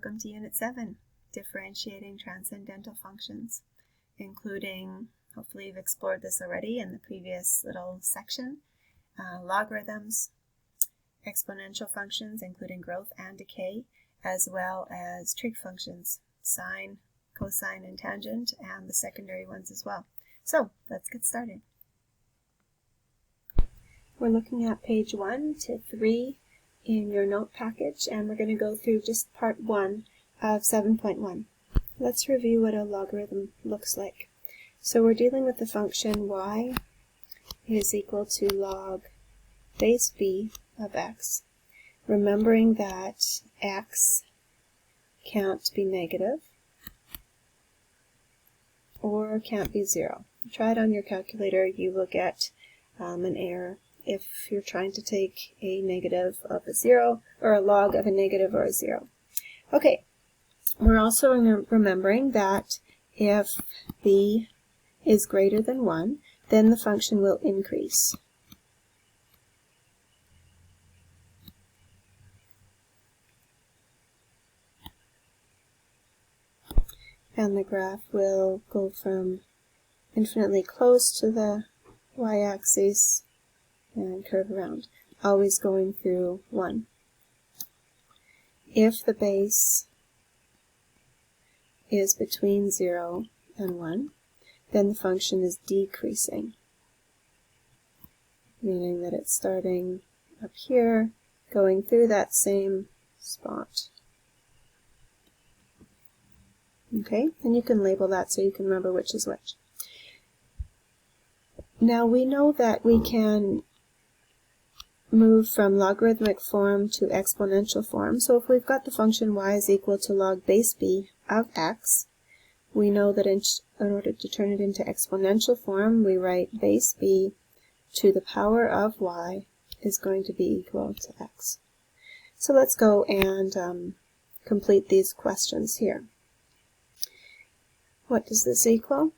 Welcome to Unit 7, Differentiating Transcendental Functions, including, hopefully you've explored this already in the previous little section, logarithms, exponential functions, including growth and decay, as well as trig functions, sine, cosine, and tangent, and the secondary ones as well. So, let's get started. We're looking at page 1 to 3 in your note package, and we're going to go through just part 1 of 7.1. Let's review what a logarithm looks like. So we're dealing with the function y is equal to log base b of x, remembering that x can't be negative or can't be 0. Try it on your calculator, you will get an error if you're trying to take a negative of a 0 or a log of a negative or a 0. Okay, we're also remembering that if b is greater than 1, then the function will increase. And the graph will go from infinitely close to the y-axis and curve around, always going through 1. If the base is between 0 and 1, then the function is decreasing, meaning that it's starting up here, going through that same spot. Okay, and you can label that so you can remember which is which. Now we know that we can move from logarithmic form to exponential form. So if we've got the function y is equal to log base b of x, we know that in order to turn it into exponential form, we write base b to the power of y is going to be equal to x. So let's go and complete these questions here. What does this equal?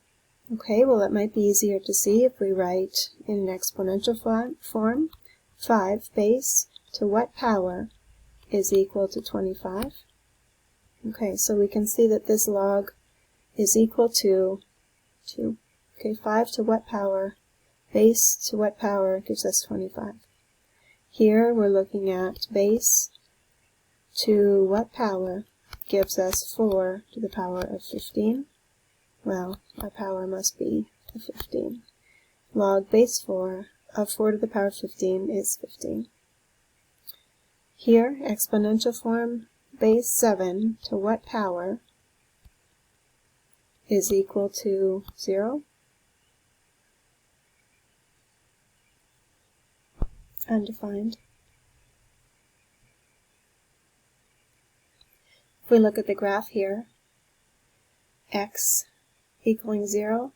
Okay, well it might be easier to see if we write in an exponential form 5 base to what power is equal to 25. Okay, so we can see that this log is equal to 2. Okay, 5 to what power, base to what power gives us 25. Here we're looking at base to what power gives us 4 to the power of 15. Well, our power must be a 15. Log base 4 of 4 to the power of 15 is 15. Here, exponential form, base 7 to what power is equal to 0? Undefined. If we look at the graph here, x equaling 0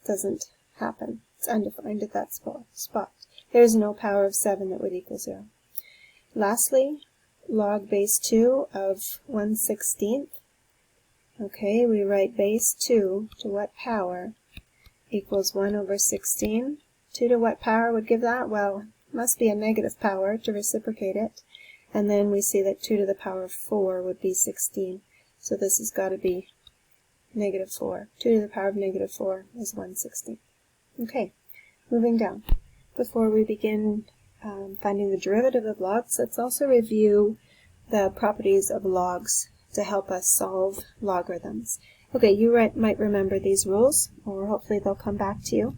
doesn't happen. It's undefined at that spot. There's no power of 7 that would equal 0. Lastly, log base 2 of 1/16. Okay, we write base 2 to what power equals 1 over 16. 2 to what power would give that? Well, it must be a negative power to reciprocate it. And then we see that 2 to the power of 4 would be 16. So this has got to be negative 4. 2 to the power of negative 4 is 1/16. Okay, moving down. Before we begin finding the derivative of logs, let's also review the properties of logs to help us solve logarithms. Okay, you might remember these rules, or hopefully they'll come back to you.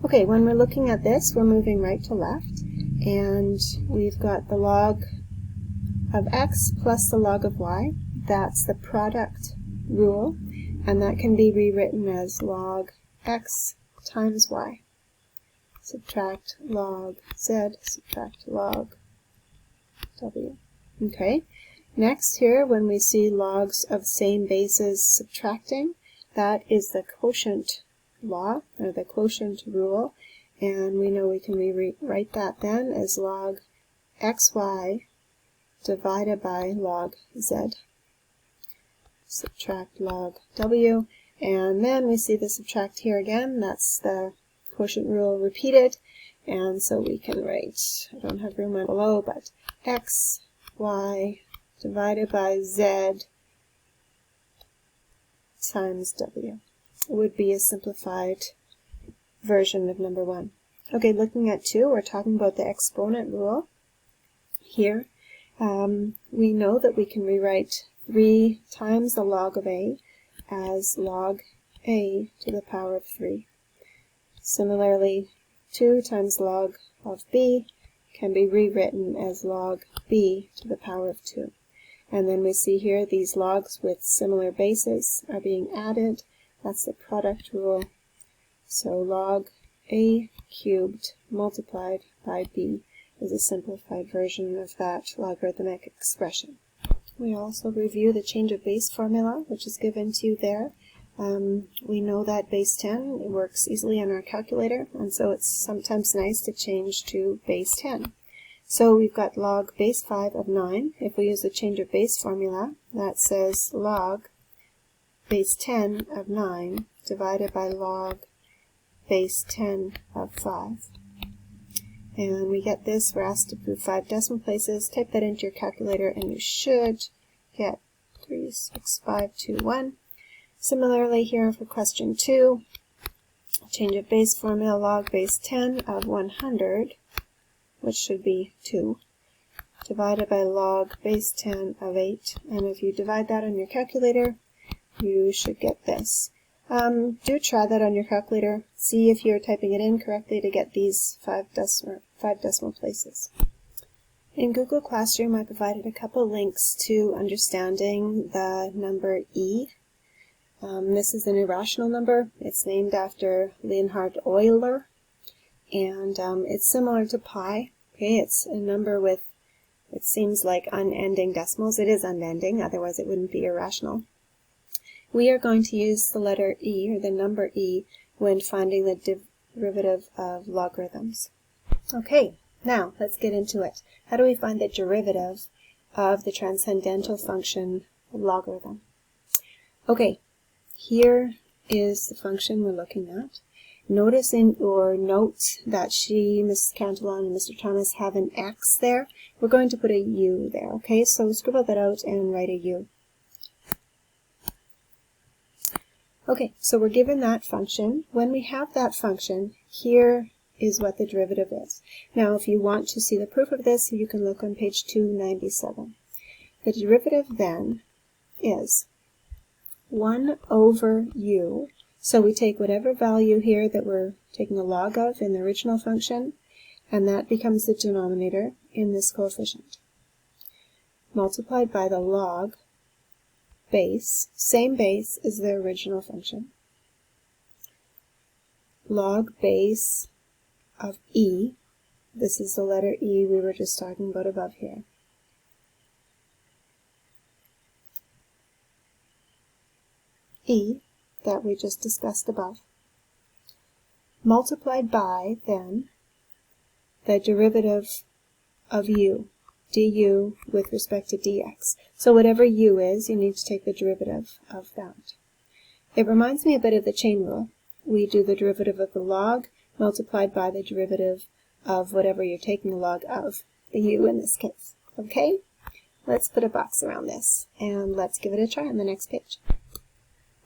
Okay, when we're looking at this, we're moving right to left, and we've got the log of x plus the log of y. That's the product rule, and that can be rewritten as log x times y. Subtract log z, subtract log w. Okay, next here, when we see logs of same bases subtracting, that is the quotient law, or the quotient rule, and we know we can rewrite that then as log xy divided by log z. Subtract log w, and then we see the subtract here again. That's the quotient rule repeated, and so we can write, I don't have room below, but x, y divided by z times w. It would be a simplified version of number 1. Okay, looking at 2, we're talking about the exponent rule. Here, we know that we can rewrite 3 times the log of a as log a to the power of 3. Similarly, 2 times log of b can be rewritten as log b to the power of 2. And then we see here these logs with similar bases are being added. That's the product rule. So log a cubed multiplied by b is a simplified version of that logarithmic expression. We also review the change of base formula, which is given to you there. We know that base 10 it works easily on our calculator, and so it's sometimes nice to change to base 10. So we've got log base 5 of 9. If we use the change of base formula, that says log base 10 of 9 divided by log base 10 of 5. And we get this, we're asked to prove 5 decimal places. Type that into your calculator and you should get 36521. Similarly here for question 2, change of base formula, log base 10 of 100, which should be 2, divided by log base 10 of 8. And if you divide that on your calculator, you should get this. Do try that on your calculator. See if you're typing it in correctly to get these 5 decimal places. In Google Classroom, I provided a couple links to understanding the number e. This is an irrational number. It's named after Leonhard Euler, and it's similar to pi. Okay, it's a number with, it seems like unending decimals. It is unending, otherwise it wouldn't be irrational. We are going to use the letter e, or the number e, when finding the derivative of logarithms. Okay, now let's get into it. How do we find the derivative of the transcendental function logarithm? Okay, here is the function we're looking at. Notice in your notes that Mrs. Cantillon and Mr. Thomas have an x there. We're going to put a u there, okay? So scribble that out and write a u. Okay, so we're given that function. When we have that function, here is what the derivative is. Now, if you want to see the proof of this, you can look on page 297. The derivative then is 1 over u. So we take whatever value here that we're taking a log of in the original function, and that becomes the denominator in this coefficient, multiplied by the log base, same base as the original function, log base of e. This is the letter e we were just talking about above here. E, that we just discussed above, multiplied by, then, the derivative of u, du with respect to dx. So whatever u is, you need to take the derivative of that. It reminds me a bit of the chain rule. We do the derivative of the log multiplied by the derivative of whatever you're taking the log of, the u in this case. Okay? Let's put a box around this, and let's give it a try on the next page.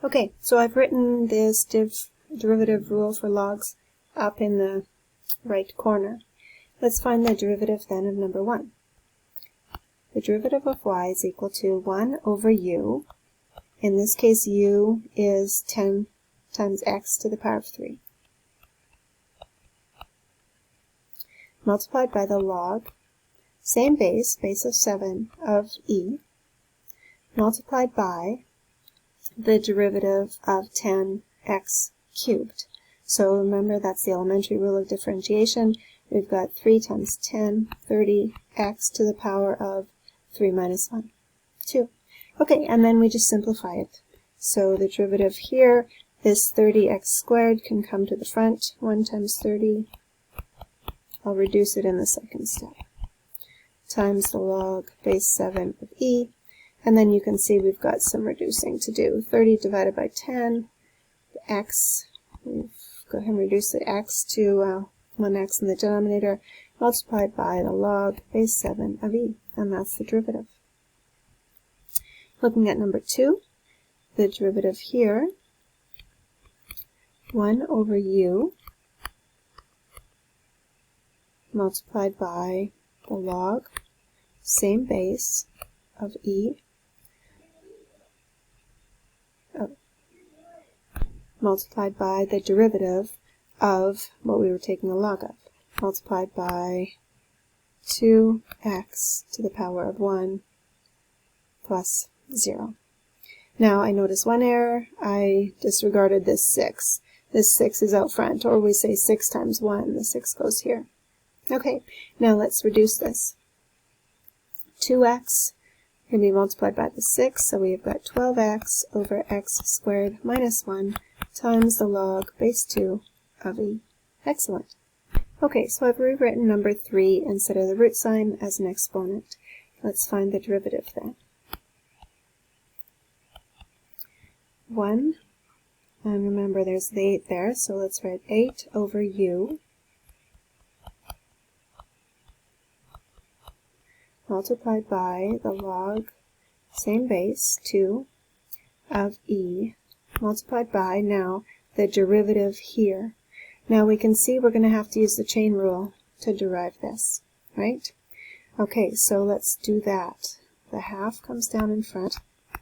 Okay, so I've written this derivative rule for logs up in the right corner. Let's find the derivative then of number 1. The derivative of y is equal to 1 over u. In this case, u is 10 times x to the power of 3. Multiplied by the log, same base, base of 7, of e, multiplied by the derivative of 10x cubed. So remember, that's the elementary rule of differentiation. We've got 3 times 10, 30x to the power of 3 minus 1, 2. Okay, and then we just simplify it. So the derivative here, this 30x squared can come to the front. 1 times 30, I'll reduce it in the second step, times the log base 7 of e. And then you can see we've got some reducing to do. 30 divided by 10, the x, we've go ahead and reduce the x to 1x in the denominator, multiplied by the log base 7 of e, and that's the derivative. Looking at number 2, the derivative here, 1 over u multiplied by the log, same base, of e, multiplied by the derivative of what we were taking the log of, multiplied by 2x to the power of 1 plus 0. Now I notice one error. I disregarded this 6. This 6 is out front, or we say 6 times 1. The 6 goes here. Okay, now let's reduce this. 2x can be multiplied by the 6, so we have got 12x over x squared minus 1 times the log base 2 of e. Excellent. Okay, so I've rewritten number 3 instead of the root sign as an exponent. Let's find the derivative then. 1, and remember there's the 8 there, so let's write 8 over u multiplied by the log, same base, 2 of e, multiplied by, now, the derivative here. Now we can see we're going to have to use the chain rule to derive this, right? Okay, so let's do that. The half comes down in front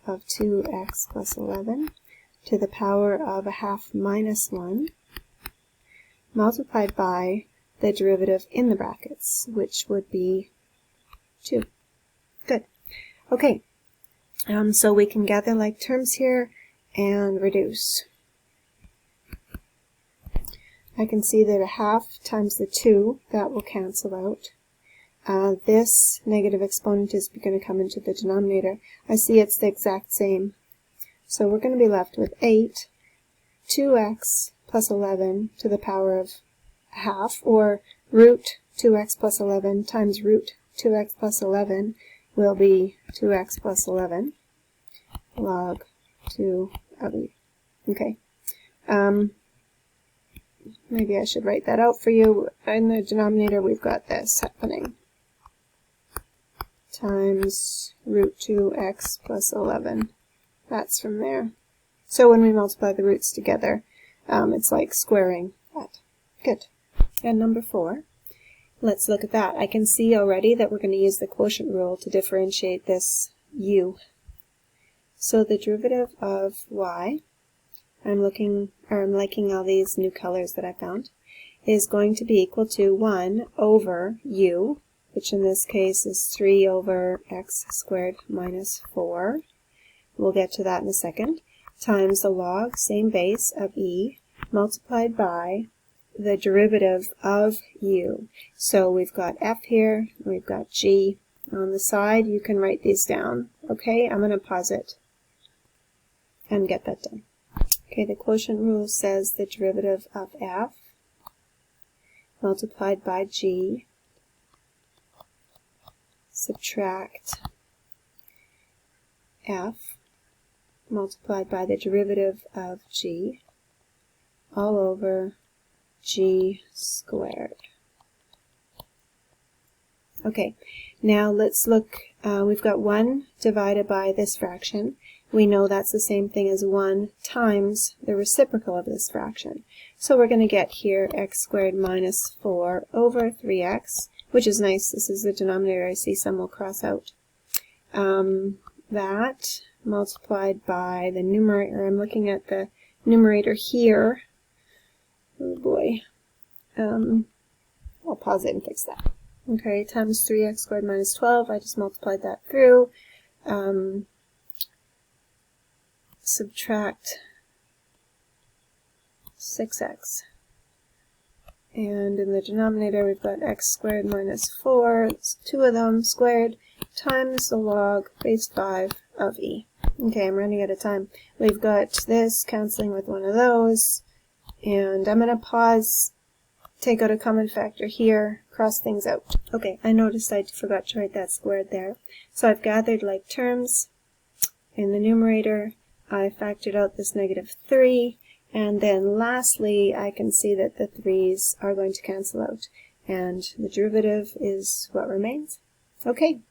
of 2x plus 11 to the power of a half minus 1, multiplied by the derivative in the brackets, which would be 2. Good. Okay, so we can gather like terms here and reduce. I can see that a half times the 2, that will cancel out. This negative exponent is going to come into the denominator. I see it's the exact same. So we're going to be left with 8, 2x plus 11 to the power of half, or root 2x plus 11 times root 2x plus 11 will be 2x plus 11 log 2 of e. Okay. Maybe I should write that out for you. In the denominator we've got this happening. Times root 2x plus 11. That's from there. So when we multiply the roots together, it's like squaring that. Good. And number 4. Let's look at that. I can see already that we're going to use the quotient rule to differentiate this u. So the derivative of y, I'm liking all these new colors that I found, is going to be equal to 1 over u, which in this case is 3 over x squared minus 4. We'll get to that in a second, times the log, same base, of e, multiplied by the derivative of u. So we've got f here, we've got g. On the side, you can write these down. Okay, I'm going to pause it and get that done. Okay, the quotient rule says the derivative of f multiplied by g, subtract f multiplied by the derivative of g all over g squared. Okay, now let's look, we've got 1 divided by this fraction. We know that's the same thing as 1 times the reciprocal of this fraction. So we're going to get here x squared minus 4 over 3x, which is nice. This is the denominator. I see some will cross out. That multiplied by the numerator. I'm looking at the numerator here. Oh boy. I'll pause it and fix that. Okay, times 3x squared minus 12. I just multiplied that through. Subtract 6x. And in the denominator, we've got x squared minus 4. It's 2 of them squared times the log base 5 of e. Okay, I'm running out of time. We've got this canceling with one of those. And I'm going to pause, take out a common factor here, cross things out. Okay, I noticed I forgot to write that squared there. So I've gathered like terms in the numerator. I factored out this negative 3. And then lastly, I can see that the 3's are going to cancel out. And the derivative is what remains. Okay,